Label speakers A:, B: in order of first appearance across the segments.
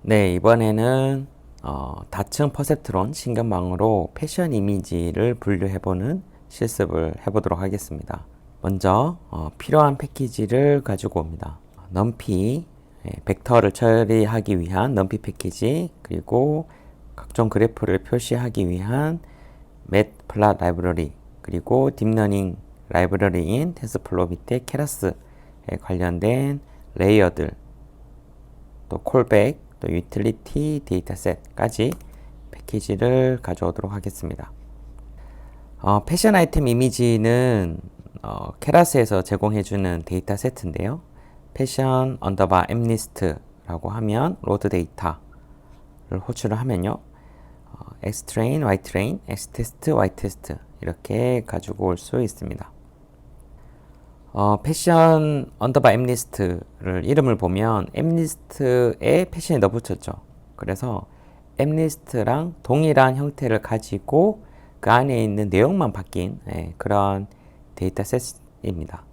A: 네, 이번에는 다층 퍼셉트론 신경망으로 패션 이미지를 분류해보는 실습을 해보도록 하겠습니다. 먼저 필요한 패키지를 가지고 옵니다. 넘피, 벡터를 처리하기 위한 넘피 패키지, 그리고 각종 그래프를 표시하기 위한 맷플롯 라이브러리, 그리고 딥러닝 라이브러리인 텐서플로우 밑에 케라스에 관련된 레이어들, 또 콜백, 또 유틸리티 데이터셋까지 패키지를 가져오도록 하겠습니다. 패션 아이템 이미지는 케라스에서 제공해주는 데이터 세트인데요. 패션 언더바 엠리스트라고 하면 로드 데이터를 호출을 하면요. Xtrain, Ytrain, Xtest, Ytest 이렇게 가지고 올 수 있습니다. 패션 언더바 엠리스트를 이름을 보면 엠리스트에 패션이 넣어붙였죠. 그래서 엠리스트랑 동일한 형태를 가지고 그 안에 있는 내용만 바뀐 그런 데이터셋입니다.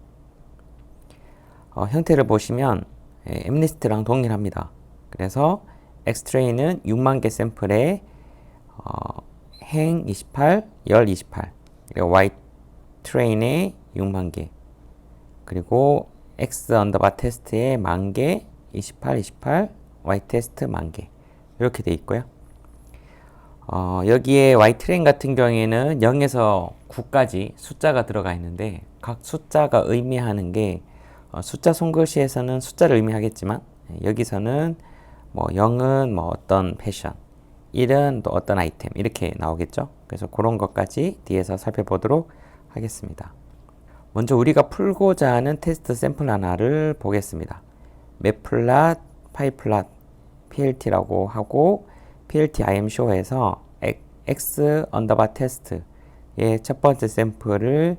A: 형태를 보시면 엠리스트랑 동일합니다. 그래서 X트레인은 6만 개 샘플에 행 28, 열 28, 그리고 Y트레인에 6만 개, 그리고 X 언더바 테스트에 10,000개, 28, 28, Y 테스트 10,000개 이렇게 돼 있고요. 여기에 Y트레인 같은 경우에는 0에서 9까지 숫자가 들어가 있는데 각 숫자가 의미하는 게 숫자 손글씨에서는 숫자를 의미하겠지만 여기서는 뭐 0은 뭐 어떤 패션, 1은 또 어떤 아이템 이렇게 나오겠죠. 그래서 그런 것까지 뒤에서 살펴보도록 하겠습니다. 먼저 우리가 풀고자 하는 테스트 샘플 하나를 보겠습니다. 맵플롯, 파이플롯, PLT라고 하고 PLT IMShow에서 X 언더바 테스트의 첫 번째 샘플을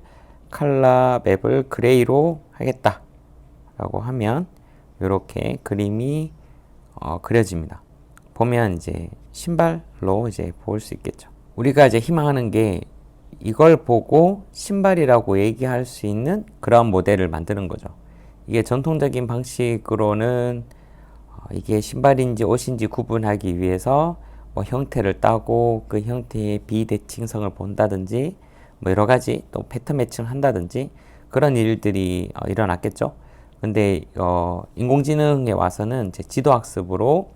A: 컬러 맵을 그레이로 하겠다 라고 하면 이렇게 그림이 그려집니다. 보면 이제 신발로 이제 볼 수 있겠죠. 우리가 이제 희망하는 게 이걸 보고 신발이라고 얘기할 수 있는 그런 모델을 만드는 거죠. 이게 전통적인 방식으로는 이게 신발인지 옷인지 구분하기 위해서 뭐 형태를 따고 그 형태의 비대칭성을 본다든지 뭐 여러 가지 또 패턴 매칭을 한다든지 그런 일들이 일어났겠죠. 근데 인공지능에 와서는 이제 지도학습으로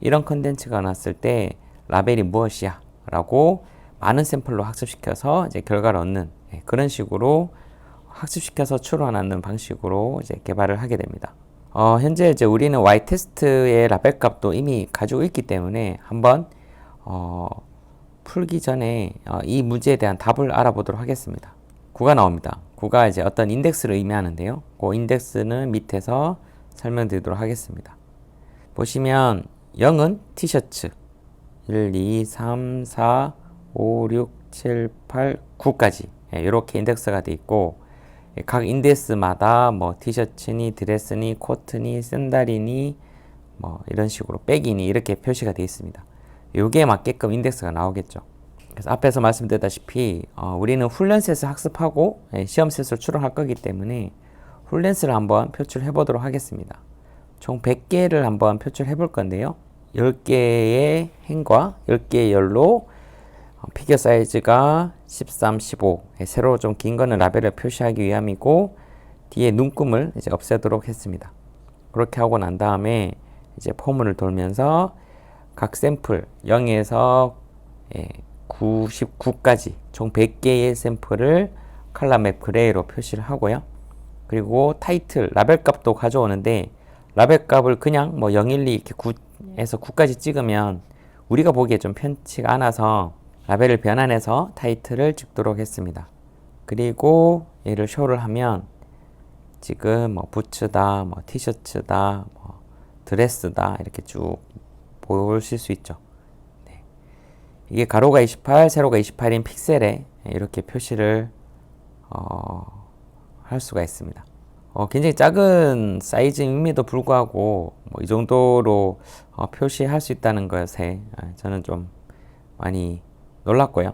A: 이런 컨텐츠가 나왔을 때 라벨이 무엇이야 라고 많은 샘플로 학습시켜서 이제 결과를 얻는 그런 식으로 학습시켜서 추론하는 방식으로 이제 개발을 하게 됩니다. 현재 이제 우리는 Y 테스트의 라벨 값도 이미 가지고 있기 때문에 한번 풀기 전에 이 문제에 대한 답을 알아보도록 하겠습니다. 9가 나옵니다. 9가 이제 어떤 인덱스를 의미하는데요. 그 인덱스는 밑에서 설명드리도록 하겠습니다. 보시면 0은 티셔츠 1, 2, 3, 4, 5, 6, 7, 8, 9까지 이렇게 인덱스가 되어 있고 각 인덱스마다 뭐 티셔츠니 드레스니 코트니 샌들이니 뭐 이런 식으로 백이니 이렇게 표시가 되어 있습니다. 요게 맞게끔 인덱스가 나오겠죠. 그래서 앞에서 말씀드렸다시피 우리는 훌렌셋을 학습하고 시험셋을 추론할 거기 때문에 훌렌스를 한번 표출해 보도록 하겠습니다. 총 100개를 한번 표출해 볼 건데요. 10개의 행과 10개의 열로 피겨 사이즈가 13, 15 세로 좀 긴 거는 라벨을 표시하기 위함이고 뒤에 눈금을 이제 없애도록 했습니다. 그렇게 하고 난 다음에 이제 포문을 돌면서 각 샘플 0에서 99까지 총 100개의 샘플을 컬러 맵 그레이로 표시를 하고요. 그리고 타이틀 라벨 값도 가져오는데 라벨 값을 그냥 뭐 0, 1, 2 이렇게 9에서 9까지 찍으면 우리가 보기에 좀 편치가 않아서 라벨을 변환해서 타이틀을 찍도록 했습니다. 그리고 얘를 쇼를 하면 지금 뭐 부츠다, 뭐 티셔츠다, 뭐 드레스다 이렇게 쭉 보실 수 있죠. 네. 이게 가로가 28, 세로가 28인 픽셀에 이렇게 표시를 할 수가 있습니다. 굉장히 작은 사이즈임에도 불구하고 뭐 이 정도로 표시할 수 있다는 것에 저는 좀 많이 놀랐고요.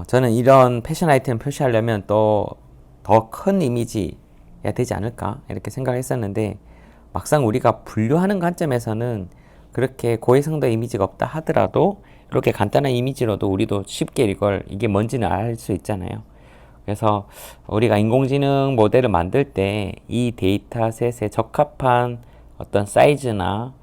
A: 저는 이런 패션 아이템 표시하려면 또 더 큰 이미지야 되지 않을까 이렇게 생각을 했었는데 막상 우리가 분류하는 관점에서는 그렇게 고해상도 이미지가 없다 하더라도 이렇게 간단한 이미지로도 우리도 쉽게 이게 뭔지는 알 수 있잖아요. 그래서 우리가 인공지능 모델을 만들 때 이 데이터셋에 적합한 어떤 사이즈나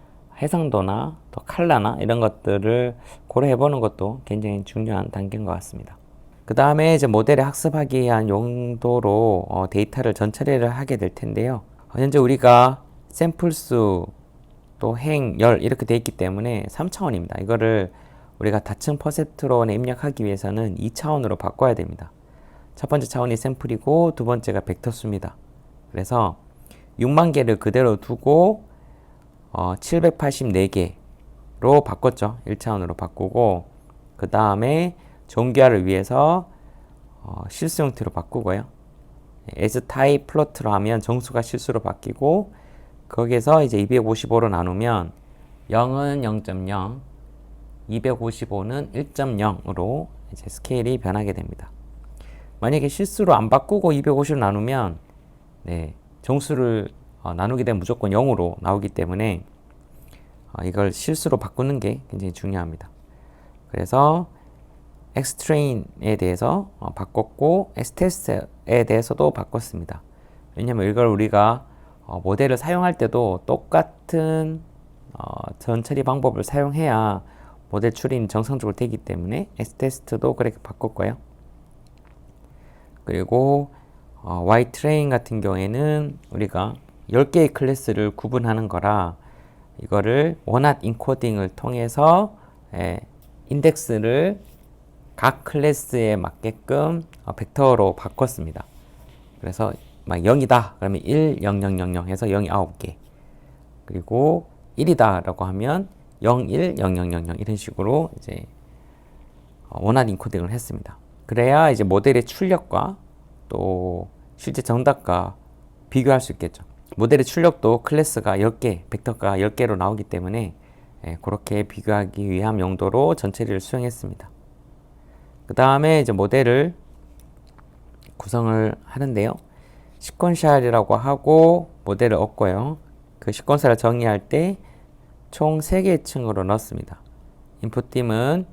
A: 해상도나 또 컬러나 이런 것들을 고려해 보는 것도 굉장히 중요한 단계인 것 같습니다. 그 다음에 이제 모델을 학습하기 위한 용도로 데이터를 전처리를 하게 될 텐데요. 현재 우리가 샘플 수, 또 행, 열 이렇게 돼 있기 때문에 3차원입니다. 이거를 우리가 다층 퍼셉트론에 입력하기 위해서는 2차원으로 바꿔야 됩니다. 첫 번째 차원이 샘플이고 두 번째가 벡터 수입니다. 그래서 6만 개를 그대로 두고 784개로 바꿨죠. 1차원으로 바꾸고 그 다음에 정교화를 위해서 실수 형태로 바꾸고요. as type 플로트로 하면 정수가 실수로 바뀌고 거기에서 이제 255로 나누면 0은 0.0, 255는 1.0으로 이제 스케일이 변하게 됩니다. 만약에 실수로 안 바꾸고 250로 나누면 정수를 나누게 되면 무조건 0으로 나오기 때문에 이걸 실수로 바꾸는 게 굉장히 중요합니다. 그래서 xtrain에 대해서 바꿨고 xtest에 대해서도 바꿨습니다. 왜냐하면 이걸 우리가 모델을 사용할 때도 똑같은 전처리 방법을 사용해야 모델 추리는 정상적으로 되기 때문에 xtest도 그렇게 바꿨고요. 그리고 ytrain 같은 경우에는 우리가 10개의 클래스를 구분하는 거라 이거를 원핫 인코딩을 통해서 인덱스를 각 클래스에 맞게끔 벡터로 바꿨습니다. 그래서 막 0이다 그러면 1, 0, 0, 0, 0 해서 0이 9개 그리고 1이다 라고 하면 0, 1, 0, 0, 0, 0 이런 식으로 이제 원활 인코딩을 했습니다. 그래야 이제 모델의 출력과 또 실제 정답과 비교할 수 있겠죠. 모델의 출력도 클래스가 10개, 벡터가 10개로 나오기 때문에 그렇게 비교하기 위한 용도로 전처리를 수행했습니다. 그 다음에 이제 모델을 구성을 하는데요. 시퀀셜이라고 하고 모델을 얻고요. 그 시퀀셜을 정의할 때 총 3개의 층으로 넣었습니다. 인풋팀은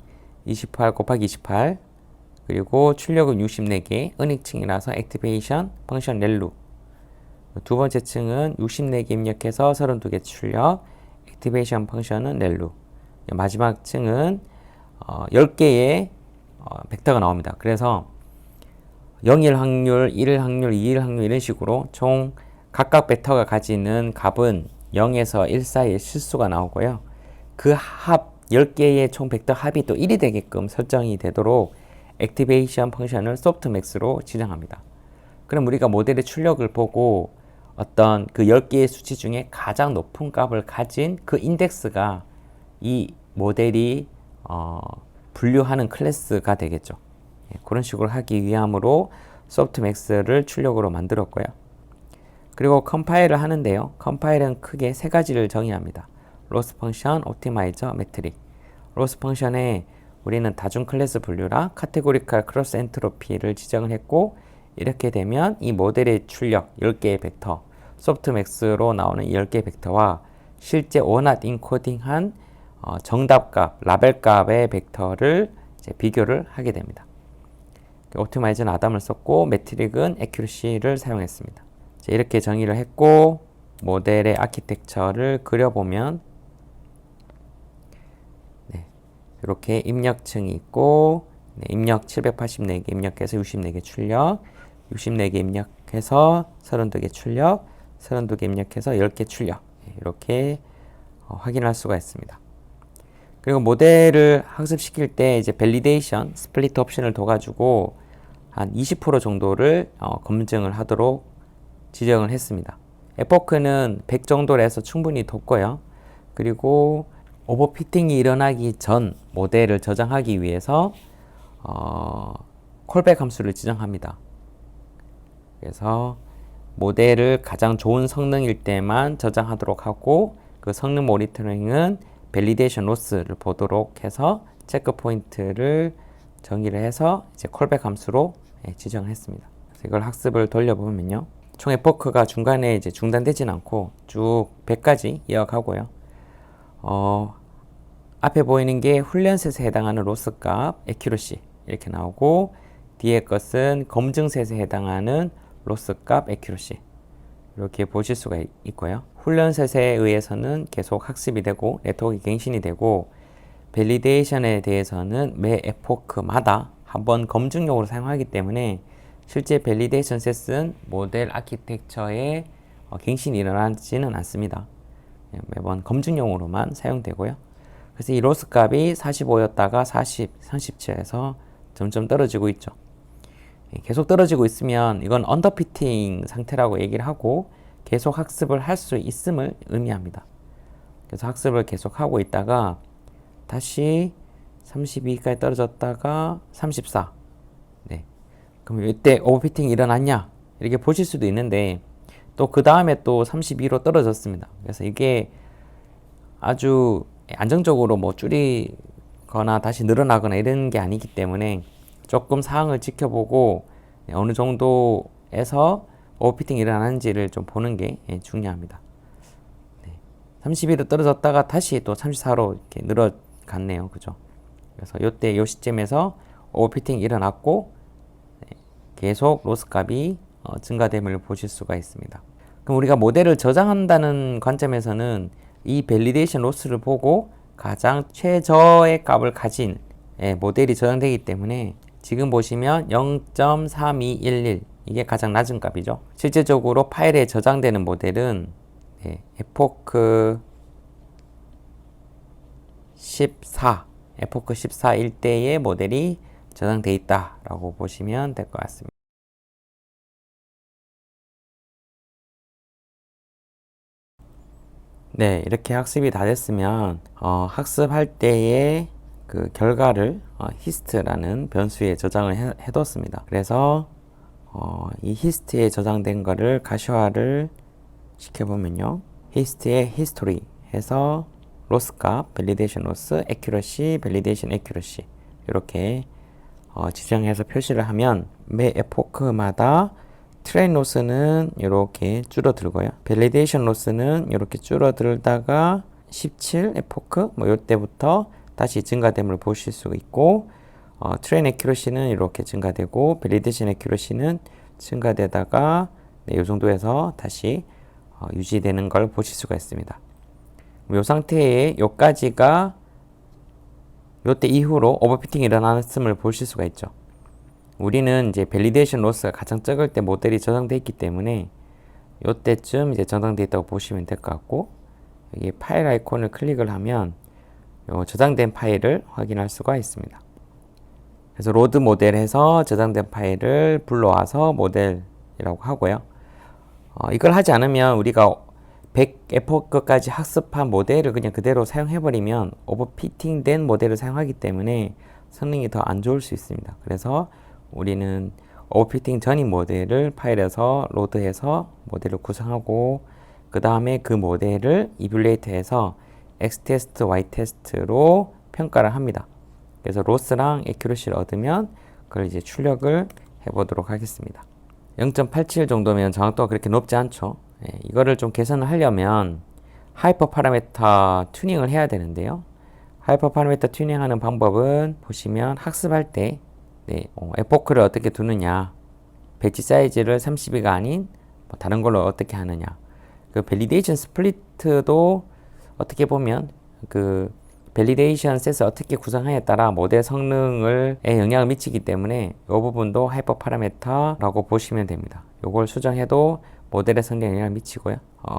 A: 28 곱하기 28 그리고 출력은 64개 은익층이라서 액티베이션 펑션 렐루 두 번째 층은 64개 입력해서 32개 출력 액티베이션 펑션은 렐루 마지막 층은 10개의 벡터가 나옵니다. 그래서 0일 확률, 1일 확률, 2일 확률 이런 식으로 총 각각 벡터가 가지는 값은 0에서 1 사이에 실수가 나오고요. 그 합 10개의 총 벡터 합이 또 1이 되게끔 설정이 되도록 액티베이션 펑션을 소프트맥스로 지정합니다. 그럼 우리가 모델의 출력을 보고 어떤 그 10개의 수치 중에 가장 높은 값을 가진 그 인덱스가 이 모델이 분류하는 클래스가 되겠죠. 그런 식으로 하기 위함으로 소프트맥스를 출력으로 만들었고요. 그리고 컴파일을 하는데요. 컴파일은 크게 세 가지를 정의합니다. 로스 펑션, 옵티마이저, 매트릭. 로스 펑션에 우리는 다중 클래스 분류라 카테고리칼 크로스 엔트로피를 지정을 했고 이렇게 되면 이 모델의 출력 10개의 벡터, 소프트맥스로 나오는 10개의 벡터와 실제 원핫 인코딩한 정답값, 라벨값의 벡터를 이제 비교를 하게 됩니다. 옵티마이저는 아담을 썼고 매트릭은 애큐러시를 사용했습니다. 이렇게 정의를 했고 모델의 아키텍처를 그려보면 이렇게 입력층이 있고 입력 784개 입력해서 64개 출력 64개 입력해서 32개 출력 32개 입력해서 10개 출력 이렇게 확인할 수가 있습니다. 그리고 모델을 학습시킬 때 이제 밸리데이션, 스플릿 옵션을 둬가지고 한 20% 정도를 검증을 하도록 지정을 했습니다. 에포크는 100 정도로 해서 충분히 뒀고요. 그리고 오버피팅이 일어나기 전 모델을 저장하기 위해서 콜백 함수를 지정합니다. 그래서 모델을 가장 좋은 성능일 때만 저장하도록 하고 그 성능 모니터링은 밸리데이션 로스를 보도록 해서 체크 포인트를 정의를 해서 이제 콜백 함수로 지정했습니다. 그래서 이걸 학습을 돌려보면요. 총 에포크가 중간에 이제 중단되진 않고 쭉 100까지 이어가고요. 앞에 보이는 게 훈련셋에 해당하는 로스 값, accuracy 이렇게 나오고, 뒤에 것은 검증셋에 해당하는 로스 값, accuracy 이렇게 보실 수가 있고요. 훈련셋에 의해서는 계속 학습이 되고 네트워크 갱신이 되고, 밸리데이션에 대해서는 매 에포크마다 한번 검증용으로 사용하기 때문에 실제 밸리데이션 셋은 모델 아키텍처에 갱신이 일어나지는 않습니다. 매번 검증용으로만 사용되고요. 그래서 이 로스 값이 45였다가 40, 37에서 점점 떨어지고 있죠. 계속 떨어지고 있으면 이건 언더피팅 상태라고 얘기를 하고 계속 학습을 할 수 있음을 의미합니다. 그래서 학습을 계속 하고 있다가 다시 32까지 떨어졌다가 34. 네. 그럼 이때 오버피팅이 일어났냐? 이렇게 보실 수도 있는데 또 그 다음에 또 32로 떨어졌습니다. 그래서 이게 아주 안정적으로 뭐 줄이거나 다시 늘어나거나 이런 게 아니기 때문에 조금 상황을 지켜보고 어느 정도에서 오버피팅이 일어나는지를 좀 보는 게 중요합니다. 32로 떨어졌다가 다시 또 34로 이렇게 늘어갔네요. 그죠? 그래서 요때 요 시점에서 오버피팅이 일어났고 계속 로스 값이 증가됨을 보실 수가 있습니다. 그럼 우리가 모델을 저장한다는 관점에서는 이 밸리데이션 로스를 보고 가장 최저의 값을 가진 모델이 저장되기 때문에 지금 보시면 0.3211 이게 가장 낮은 값이죠. 실제적으로 파일에 저장되는 모델은 에포크 14 일대의 모델이 저장되어 있다라고 보시면 될 것 같습니다. 네, 이렇게 학습이 다 됐으면 학습할 때의 그 결과를 히스트라는 변수에 저장을 해뒀습니다. 그래서 이 히스트에 저장된 거를 가시화를 시켜보면요, 히스트의 히스토리 해서 로스 값, 밸리데이션 로스, accuracy, 밸리데이션 accuracy 이렇게 지정해서 표시를 하면 매 에포크마다 트레인 로스는 이렇게 줄어들고요. 밸리데이션 로스는 이렇게 줄어들다가 17 에포크 뭐 이때부터 다시 증가됨을 보실 수 있고, 트레인 애큐러시는 이렇게 증가되고 밸리데이션 애큐러시는 증가되다가 이 정도에서 다시 유지되는 걸 보실 수가 있습니다. 이 상태에 요까지가 요때 이후로 오버피팅이 일어났음을 보실 수가 있죠. 우리는 이제 밸리데이션 로스가 가장 적을 때 모델이 저장되어 있기 때문에 요때쯤 이제 저장되어 있다고 보시면 될 것 같고, 여기 파일 아이콘을 클릭을 하면 요 저장된 파일을 확인할 수가 있습니다. 그래서 로드 모델에서 저장된 파일을 불러와서 모델이라고 하고요. 이걸 하지 않으면 우리가 100 에포크까지 학습한 모델을 그냥 그대로 사용해버리면 오버피팅된 모델을 사용하기 때문에 성능이 더 안 좋을 수 있습니다. 그래서 우리는 오버피팅 전인 모델을 파일에서 로드해서 모델을 구성하고 그 다음에 그 모델을 이뷸레이터해서 X테스트, Y테스트로 평가를 합니다. 그래서 로스랑 애큐러시를 얻으면 그걸 이제 출력을 해보도록 하겠습니다. 0.87 정도면 정확도가 그렇게 높지 않죠. 이거를 좀 개선을 하려면 하이퍼 파라미터 튜닝을 해야 되는데요. 하이퍼 파라미터 튜닝하는 방법은 보시면 학습할 때 에포크를 어떻게 두느냐, 배치 사이즈를 32가 아닌 뭐 다른 걸로 어떻게 하느냐, 그 밸리데이션 스플리트도 어떻게 보면 그 밸리데이션 셋을 어떻게 구성하냐에 따라 모델 성능에 영향을 미치기 때문에 이 부분도 하이퍼 파라미터라고 보시면 됩니다. 이걸 수정해도 모델의 성능에 영향을 미치고요.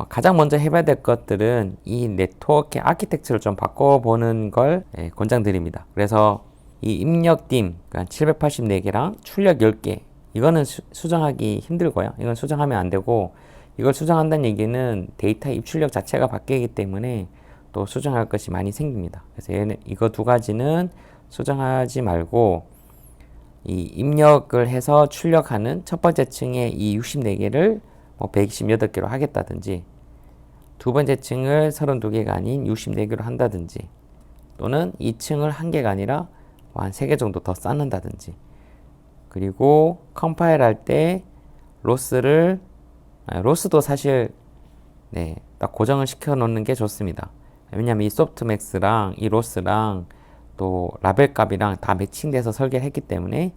A: 가장 먼저 해봐야 될 것들은 이 네트워크 아키텍처를 좀 바꿔보는 걸 권장드립니다. 그래서 이 입력 딤, 그러니까 784개랑 출력 10개, 이거는 수정하기 힘들고요. 이건 수정하면 안 되고, 이걸 수정한다는 얘기는 데이터 입출력 자체가 바뀌기 때문에 또 수정할 것이 많이 생깁니다. 그래서 이거 두 가지는 수정하지 말고, 이 입력을 해서 출력하는 첫 번째 층의 이 64개를 뭐 128개로 하겠다든지, 두 번째 층을 32개가 아닌 64개로 한다든지, 또는 2층을 1개가 아니라 한 3개 정도 더 쌓는다든지, 그리고 컴파일 할 때 로스도 사실 딱 고정을 시켜 놓는 게 좋습니다. 왜냐하면 이 소프트맥스랑 이 로스랑 또 라벨 값이랑 다 매칭돼서 설계를 했기 때문에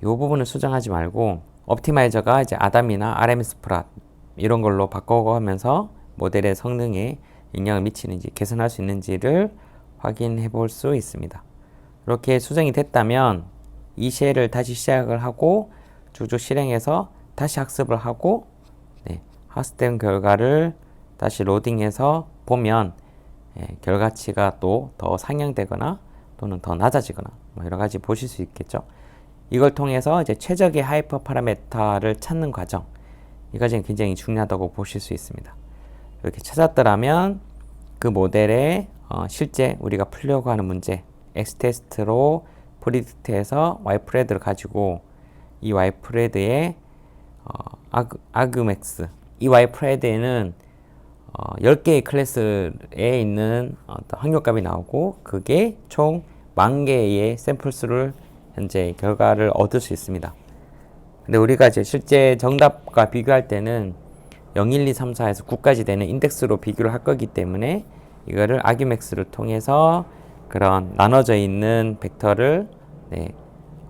A: 이 부분을 수정하지 말고 옵티마이저가 이제 아담이나 RMS 프랏 이런 걸로 바꿔가면서 모델의 성능에 영향을 미치는지 개선할 수 있는지를 확인해 볼 수 있습니다. 이렇게 수정이 됐다면 이 쉘을 다시 시작을 하고 쭉쭉 실행해서 다시 학습을 하고 학습된 결과를 다시 로딩해서 보면 결과치가 또 더 상향되거나 또는 더 낮아지거나 뭐 여러 가지 보실 수 있겠죠. 이걸 통해서 이제 최적의 하이퍼 파라메타를 찾는 과정, 이 과정이 굉장히 중요하다고 보실 수 있습니다. 이렇게 찾았더라면 그 모델에 실제 우리가 풀려고 하는 문제 X테스트로 프리딕트해서 Y프레드를 가지고 이 Y프레드의 아그맥스, 이 Y프레드에는 10개의 클래스에 있는 확률값이 나오고 그게 총 10,000개의 샘플 수를 현재 결과를 얻을 수 있습니다. 근데 우리가 이제 실제 정답과 비교할 때는 0, 1, 2, 3, 4에서 9까지 되는 인덱스로 비교를 할 거기 때문에 이거를 아규맥스를 통해서 그런 나눠져 있는 벡터를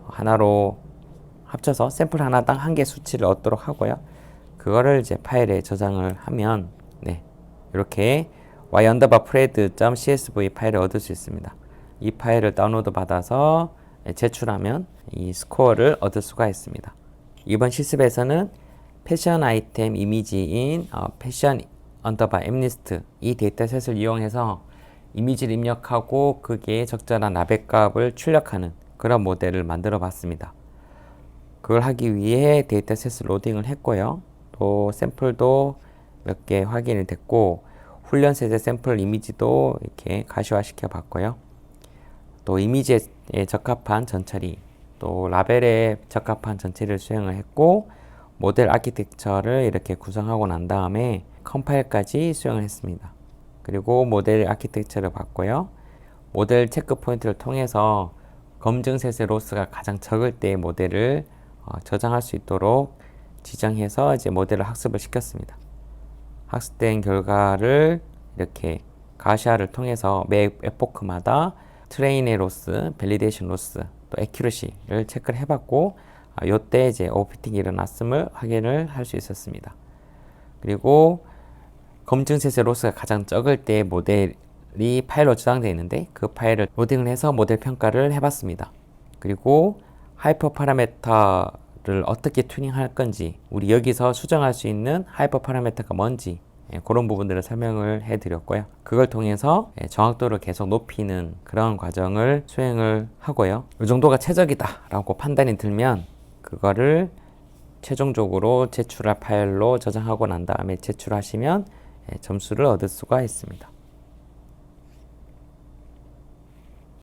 A: 하나로 합쳐서 샘플 하나당 한 개 수치를 얻도록 하고요. 그거를 이제 파일에 저장을 하면 이렇게 y_프레드.csv 파일을 얻을 수 있습니다. 이 파일을 다운로드 받아서 제출하면 이 스코어를 얻을 수가 있습니다. 이번 실습에서는 패션 아이템 이미지인 패션 언더바 엠리스트 이 데이터셋을 이용해서 이미지를 입력하고 그게 적절한 라벨 값을 출력하는 그런 모델을 만들어 봤습니다. 그걸 하기 위해 데이터셋을 로딩을 했고요. 또 샘플도 몇 개 확인이 됐고 훈련 세대 샘플 이미지도 이렇게 가시화 시켜 봤고요. 또 이미지에 적합한 전처리, 또 라벨에 적합한 전처리를 수행을 했고 모델 아키텍처를 이렇게 구성하고 난 다음에 컴파일까지 수행을 했습니다. 그리고 모델 아키텍처를 봤고요. 모델 체크 포인트를 통해서 검증셋의 로스가 가장 적을 때 모델을 저장할 수 있도록 지정해서 이제 모델을 학습을 시켰습니다. 학습된 결과를 이렇게 가시화를 통해서 매 에포크마다 트레인의 로스, 밸리데이션 로스, 또 애큐러시를 체크를 해봤고 요때 이제 오버피팅이 일어났음을 확인을 할 수 있었습니다. 그리고 검증셋의 로스가 가장 적을 때 모델이 파일로 저장되어 있는데 그 파일을 로딩을 해서 모델 평가를 해봤습니다. 그리고 하이퍼 파라메터를 어떻게 튜닝할 건지, 우리 여기서 수정할 수 있는 하이퍼 파라메터가 뭔지 그런 부분들을 설명을 해드렸고요. 그걸 통해서 정확도를 계속 높이는 그런 과정을 수행을 하고요. 이 정도가 최적이다 라고 판단이 들면 그거를 최종적으로 제출할 파일로 저장하고 난 다음에 제출하시면 점수를 얻을 수가 있습니다.